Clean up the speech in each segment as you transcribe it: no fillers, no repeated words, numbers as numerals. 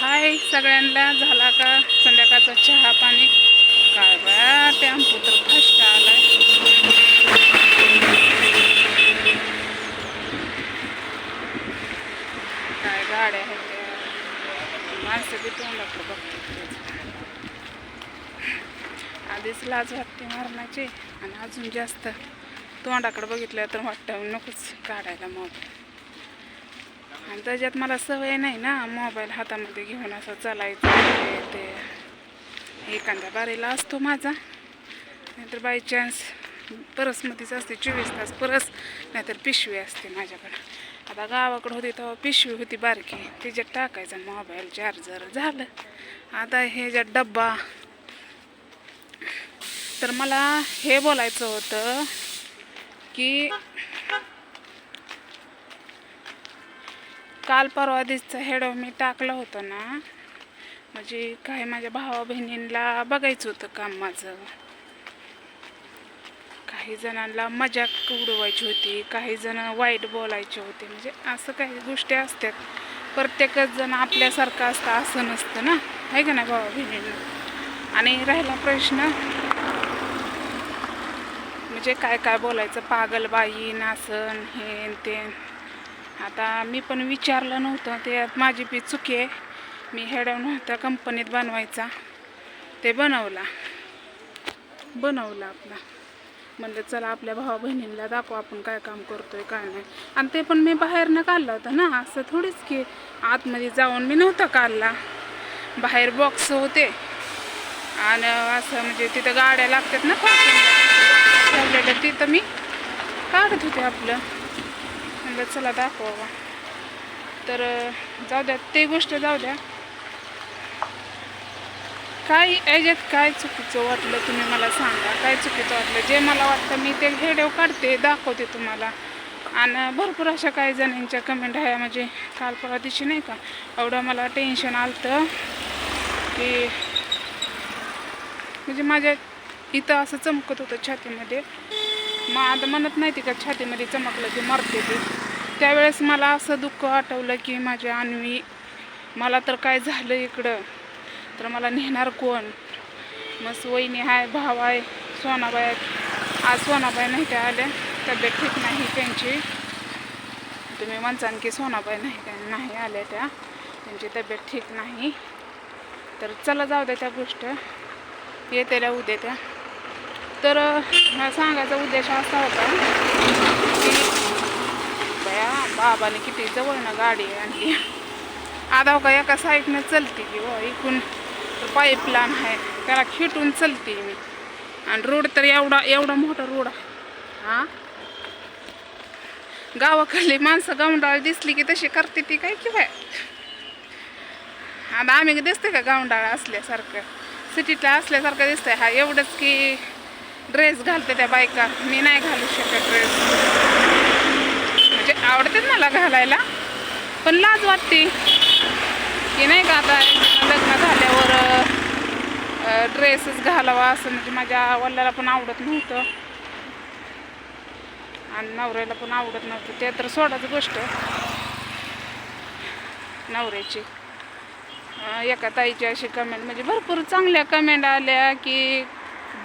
हाय सगळ्यांना, झाला का संध्याकाळचा चहा पाणी? काय बा टेम्पो तर फस्ट आलाय. काय गाड्या आहेत त्या, माणसं बी तोंडाकडे बघतात. आधीच लाज वाटते मारण्याची आणि अजून जास्त तोंडाकडे बघितलं तर वाटतं नकोच काढायला मोबाईल. आणि त्याच्यात मला सवय नाही ना मोबाईल हातामध्ये घेऊन असं चालायचं. ते एखाद्या बारीला असतो माझा, नाहीतर बाय चान्स परसमध्येच असते 24 तास परस, नाहीतर पिशवी असते माझ्याकडे. आता गावाकडे होती तेव्हा पिशवी होती बारकी, त्याच्यात टाकायचा मोबाईल चार्जर झालं. आता ह्याच्यात डब्बा. तर मला हे बोलायचं होतं की काल परवा दिवसचा हेडो मी टाकलं होतं ना, म्हणजे काही माझ्या भावा बहिणींना बघायचं होतं काम माझं. काही जणांना मजाक उडवायची होती, काही जण वाईट बोलायचे होते. म्हणजे असं काही गोष्टी असतात. प्रत्येकच जण आपल्यासारखं असतं असं नसतं ना, आहे का नाही भावा बहिणींना. आणि राहिला प्रश्न म्हणजे काय काय बोलायचं, पागलबाई नासन हे ते. आता मी पण विचारलं नव्हतं, ते माझी बी चुकी आहे. मी हेडव नव्हता कंपनीत बनवायचा, ते बनवला आपला. म्हणलं चला आपल्या भावा बहिणींना दाखव आपण काय काम करतोय काय नाही. आणि ते पण मी बाहेरनं काढलं होतं ना, असं थोडीच की आतमध्ये जाऊन मी नव्हता काढला. बाहेर बॉक्स होते आणि असं म्हणजे तिथं गाड्या लागतात ना ठेवलेलं, तिथं मी काढत होते आपलं. म्हणलं चला दाखवा. तर जाऊ द्या, ते गोष्ट जाऊ द्या. काय याच्यात काय चुकीचं वाटलं तुम्ही मला सांगा, काय चुकीचं वाटलं? जे मला वाटतं मी ते व्हिडिओ काढते, दाखवते तुम्हाला. आणि भरपूर अशा काही जणांच्या कमेंट आहे. म्हणजे काल परवा दिवशी नाही का एवढं मला टेन्शन आलं की म्हणजे माझ्या इथं असं चमकत होतं छातीमध्ये. मग आता म्हणत नाही ती का छातीमध्ये चमकलं की मरते ते. त्यावेळेस मला असं दुःख आठवलं की माझ्या अन्वी, मला तर काय झालं इकडं तर मला नेणार कोण? मग वहिनी आहे, भाव आहे, सोनाबाई आहेत. आज सोनाबाई नाही त्या आल्या, तब्येत ठीक नाही त्यांची. तुम्ही म्हणसान की सोनाबाई नाही आल्या, त्यांची तब्येत ठीक नाही. तर चला जाऊ द्या त्या गोष्ट, येतेल्या उद्या त्या. तर मला सांगायचा उद्देश असा होता की बया बाबाने किती जवळनं गाडी आणली. आता का एका साईडनं चलते की इकडून पाईपलाईन आहे त्याला खिटून चलते मी. आणि रोड तर एवढा मोठा रोड आहे. हां, गावाकडली माणसं गावंडाळ दिसली की तशी करते ती काय की बाय. आता आम्ही दिसते का गावंडाळ असल्यासारखं, सिटीतला असल्यासारखं दिसतंय? हा एवढंच की ड्रेस घालते त्या बायका, मी नाही घालू शकत ड्रेस. म्हणजे आवडते मला घालायला, पण लाज वाटते की नाही का आता लग्न झाल्यावर ड्रेसच घालावा असं. म्हणजे माझ्या वडिलाला पण आवडत नव्हतं आणि नवऱ्याला पण आवडत नव्हतं. ते तर सोडाच गोष्ट नवऱ्याची. एका ताईची अशी कमेंट, म्हणजे भरपूर चांगल्या कमेंट आल्या की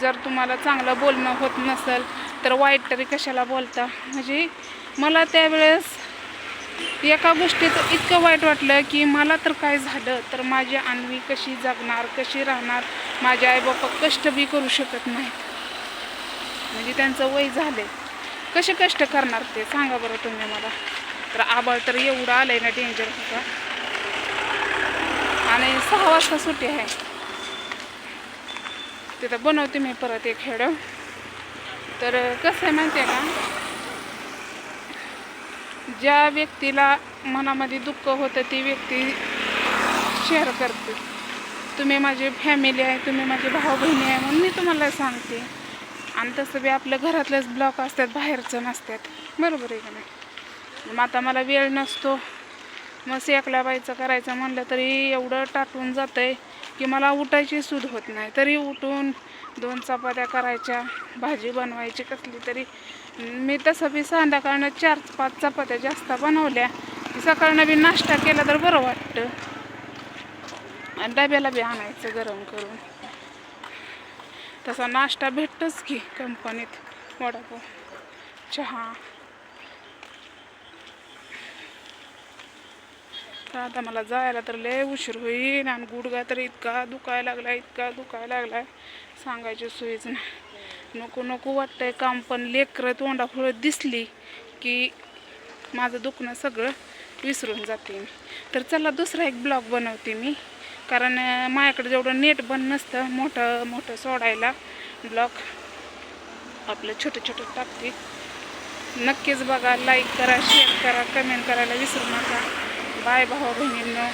जर तुम्हाला चांगलं बोलणं होत नसेल तर वाईट तरी कशाला बोलता. म्हणजे मला त्यावेळेस एका गोष्टीचं इतकं वाईट वाटलं की मला तर काय झालं तर माझी अन्वी कशी जगणार, कशी राहणार? माझे आईबापा कष्ट बी करू शकत नाहीत, म्हणजे त्यांचं वय झाले, कसे कष्ट करणार ते सांगा बरं तुम्ही मला. तर आबाळ तर एवढं आलंय ना, डेंजर होता. आणि 6 वाजता सुट्टी आहे, तिथं बनवते मी परत एक हेडो. तर कसं आहे माहिती आहे का, ज्या व्यक्तीला मनामध्ये दुःख होतं ती व्यक्ती शेअर करते. तुम्ही माझी फॅमिली आहे, तुम्ही माझी भाऊ बहिणी आहे म्हणून मी तुम्हाला सांगते. आणि तसं बी आपल्या घरातलेच ब्लॉक असतात, बाहेरचं नसतात, बरोबर आहे का नाही? मग आता मला वेळ नसतो, मग एकल्या बाईचं करायचं म्हणलं तरी एवढं टाटून जातं आहे की मला उठायची सूध होत नाही. तरी उठून 2 चपात्या करायच्या, भाजी बनवायची कसली तरी. मी तसं बी संध्याकाळनं 4-5 चपात्या जास्त बनवल्या, सकाळनं बी नाश्ता केला तर बरं वाटतं. आणि डब्याला बी आणायचं गरम करून. तसा नाश्ता भेटतोच की कंपनीत, वडापाव, चहा. तर आता मला जायला तर लय उशीर होईल आणि गुडघा तर इतका दुखायला लागलाय सांगायची सोयच नाही. नको नको वाटतंय काम, पण लेकरं तोंडाफुळं दिसली की माझं दुखणं सगळं विसरून जाते मी. तर चला दुसरा एक ब्लॉग बनवते मी, कारण माझ्याकडे जेवढं नेट पण नसतं मोठं मोठं सोडायला ब्लॉग, आपलं छोटं छोटं टाकते. नक्कीच बघा, लाईक करा, शेअर करा, कमेंट करायला विसरू नका. बाय भावा बहिणींनो.